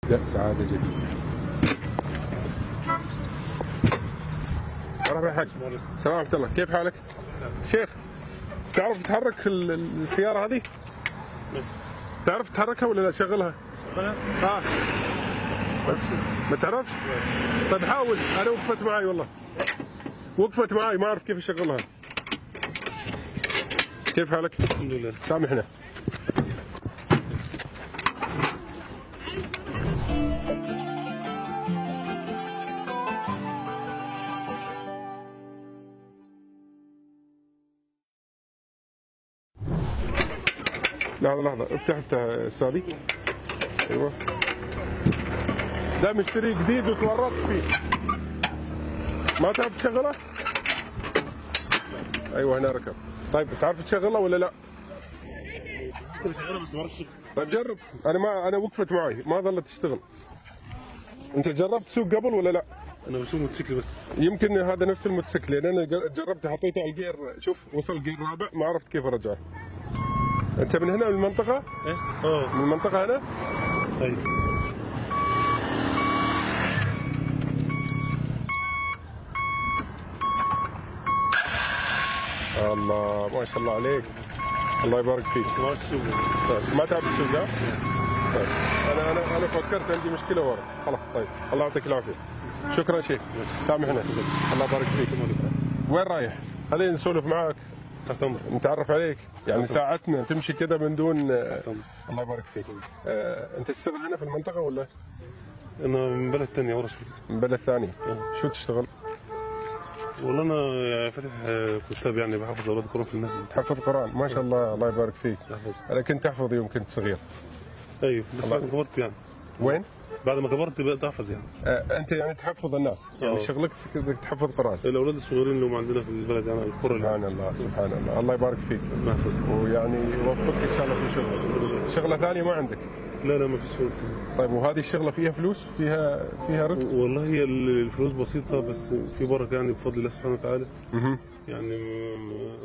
لا سعادة جديدة. مرحبا يا حاج. السلام ورحمة الله، كيف حالك؟ شيخ تعرف تحرك السيارة هذه؟ تعرف تحركها ولا لا تشغلها؟ اه ما تعرفش؟ طيب حاول، انا وقفت معي والله. وقفت معي ما اعرف كيف اشغلها. كيف حالك؟ الحمد لله. سامحنا. لحظة افتح استاذي. ايوه ده مشتري جديد وتورطت فيه. ما تعرف تشغله؟ ايوه هنا ركب. طيب تعرف تشغله ولا لا؟ شغاله بس ما اعرفش. طيب جرب. انا وقفت معي ما ظلت تشتغل. انت جربت تسوق قبل ولا لا؟ انا بسوق موتوسيكل بس. يمكن هذا نفس الموتوسيكل لان انا جربت حطيته على الجير، شوف وصل الجير رابع ما عرفت كيف ارجعه. انت من هنا من المنطقة؟ ايه؟ من المنطقة هنا؟ ايوه. الله ما شاء الله عليك. الله يبارك فيك. بس ما اعرفش اسوق. طيب ما تعرف تسوق؟ طيب انا فكرت عندي مشكلة ورا، خلاص طيب الله يعطيك العافية. شكرا شيخ. سامحنا. الله يبارك فيك. وين رايح؟ خلينا نسولف معك. تحت امرك. نتعرف عليك، يعني ساعتنا تمشي كذا من دون. الله يبارك فيك. انت تشتغل هنا في المنطقة ولا؟ انا من بلد ثانية ورا شوي. من بلد ثاني. شو تشتغل؟ والله انا فاتح كتاب، يعني بحفظ اولاد القرآن في المسجد. تحفظ قرآن ما شاء الله. الله يبارك فيك. انا كنت احفظ يوم كنت صغير. ايوه بس بعد ما كبرت يعني. وين؟ بعد ما كبرت بقيت احفظ يعني. انت يعني تحفظ الناس، يعني شغلك انك تحفظ قرآن. الاولاد الصغيرين اللي هم عندنا في البلد يعني القرى. سبحان الله سبحان الله. الله يبارك فيك. نحفظ. ويعني يوفقك ان شاء الله في شغلك. شغلة ثانية ما عندك؟ لا ما فيش فلوس. طيب وهذه الشغلة فيها فلوس؟ فيها رزق؟ والله هي الفلوس بسيطة بس في بركة يعني بفضل الله سبحانه وتعالى. يعني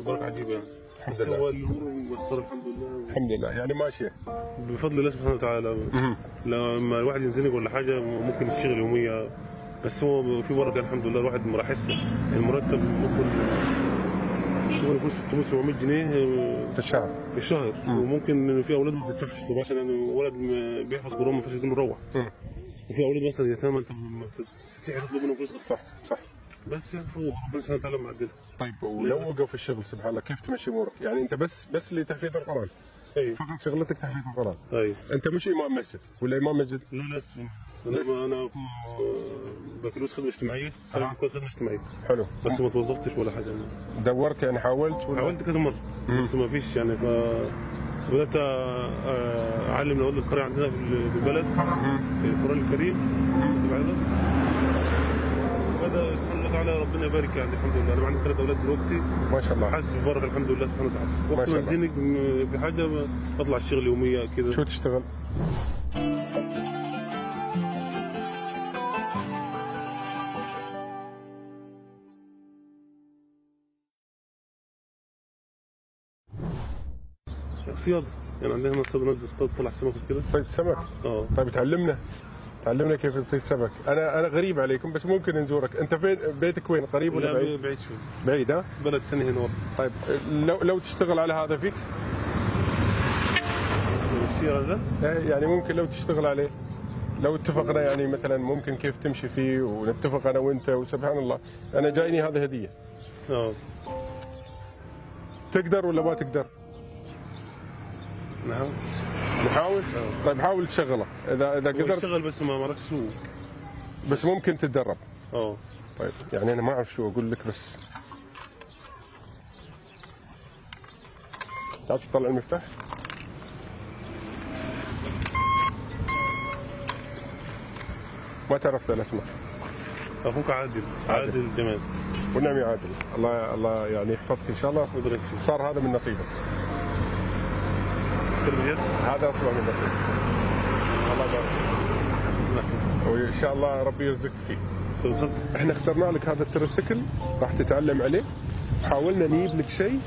بركة عجيبة يعني. الحمد بس لله. هو الامور ميسرة الحمد لله. الحمد لله يعني ماشية بفضل الله سبحانه وتعالى. لما الواحد ينزنق ولا حاجة ممكن يشتغل يومية، بس هو في بركة الحمد لله. الواحد ما راح يحس المرتب ممكن الشغل يكون 600 700 جنيه في الشهر. في الشهر. وممكن في اولاد ما بتدفعش مثلا، يعني ولد بيحفظ قرآن ما فيش يكون مروح. وفي اولاد مثلا يتامى انت ما تستطيع تطلب منهم فلوس. صح. بس يعني فوق ربنا سبحانه وتعالى معدلها. طيب ولو وقف الشغل سبحان الله كيف تمشي امورك؟ يعني انت بس لتحفيظ القرآن. ايوه فقط شغلتك تحفيظ القرآن. ايوه. انت مش امام مسجد ولا امام مسجد؟ لا انا بكالوريوس خدمه اجتماعيه. خدمه اجتماعيه. حلو. بس ما توظفتش ولا حاجه. دورت يعني حاولت ولا؟ حاولت كذا مره بس ما فيش يعني. بدات اعلم لاولاد القريه عندنا في البلد في القران الكريم. هذا سبحان الله تعالى ربنا يبارك يعني الحمد لله. انا عندي 3 اولاد دلوقتي ما شاء الله. حاسس ببركه الحمد لله سبحانه وتعالى. وقت ما انزنق في حاجه اطلع الشغل يوميه كذا. شو تشتغل؟ صياده يعني. عندنا هنا صيادة نصطاد طلع سمك وكده. صيد سمك؟ طيب تعلمنا كيف نصيد سمك. انا غريب عليكم بس ممكن نزورك. انت فين بيتك وين؟ قريب ولا بعيد؟ لا بعيد شوي. بعيد ها؟ بلد ثاني هنا ورا. طيب لو تشتغل على هذا فيك؟ الشيء هذا؟ يعني ممكن لو تشتغل عليه، لو اتفقنا يعني مثلا ممكن كيف تمشي فيه ونتفق انا وانت وسبحان الله. انا جايني هذا هديه. تقدر ولا ما تقدر؟ نحاول. طيب حاول تشغله اذا قدرت. اشتغل بس ما اعرفش اسوق. بس ممكن تتدرب. طيب يعني انا ما اعرف شو اقول لك بس. تعرف تطلع المفتاح؟ ما تعرف الاسماء. اخوك عادل جمال. ونعم يا عادل. الله يعني يحفظك ان شاء الله. صار هذا من نصيبك. هذا اصلا من نصيبك. الله يبارك. وان شاء الله ربي يرزقك فيه. احنا اخترنا لك هذا التريسيكل راح تتعلم عليه. حاولنا نجيب لك شيء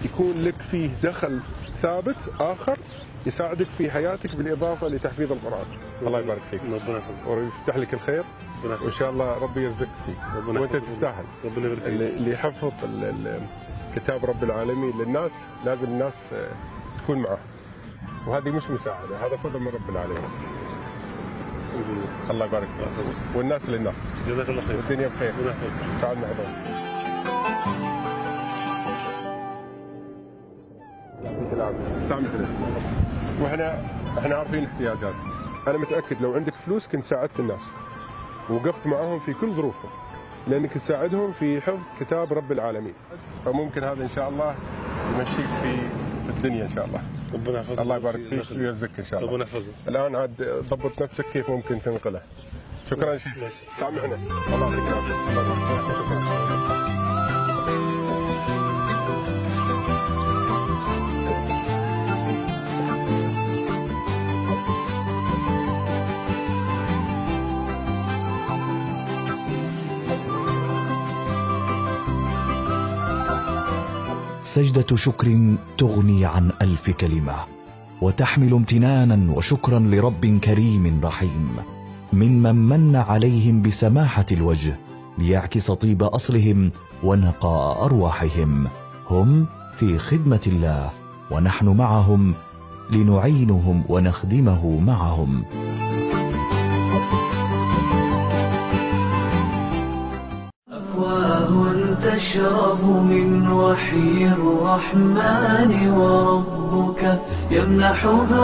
يكون لك فيه دخل ثابت اخر يساعدك في حياتك بالاضافه لتحفيظ القران. الله يبارك فيك. ربنا يحفظك. ويفتح لك الخير وان شاء الله ربي يرزقك فيه وانت تستاهل. ربنا يبارك فيك. اللي يحفظ كتاب رب العالمين للناس لازم الناس تكون معه، وهذه مش مساعده، هذا فضل من رب العالمين. الله يبارك فيك. والناس للناس. جزاك الله خير. والدنيا بخير. ربنا يحفظك. تعال نحضر. يعطيك العافيه. سامح لي. احنا عارفين احتياجاتك. انا متاكد لو عندك فلوس كنت ساعدت الناس ووقفت معهم في كل ظروفهم، لانك تساعدهم في حفظ كتاب رب العالمين. فممكن هذا ان شاء الله يمشيك في الدنيا ان شاء الله. ربنا يحفظك. الله يبارك فيك ويرزقك ان شاء الله. ربنا يحفظك. الان عاد ضبط نفسك كيف ممكن تنقله. شكرا شيخ. سامحنا. الله يعطيك العافيه. شكرا. سجدة شكر تغني عن 1000 كلمة، وتحمل امتنانا وشكرا لرب كريم رحيم ممن من عليهم بسماحة الوجه ليعكس طيب أصلهم ونقاء أرواحهم. هم في خدمة الله ونحن معهم لنعينهم ونخدمه معهم. أفواه تشرب من وحي الرحمن وربك يمنحها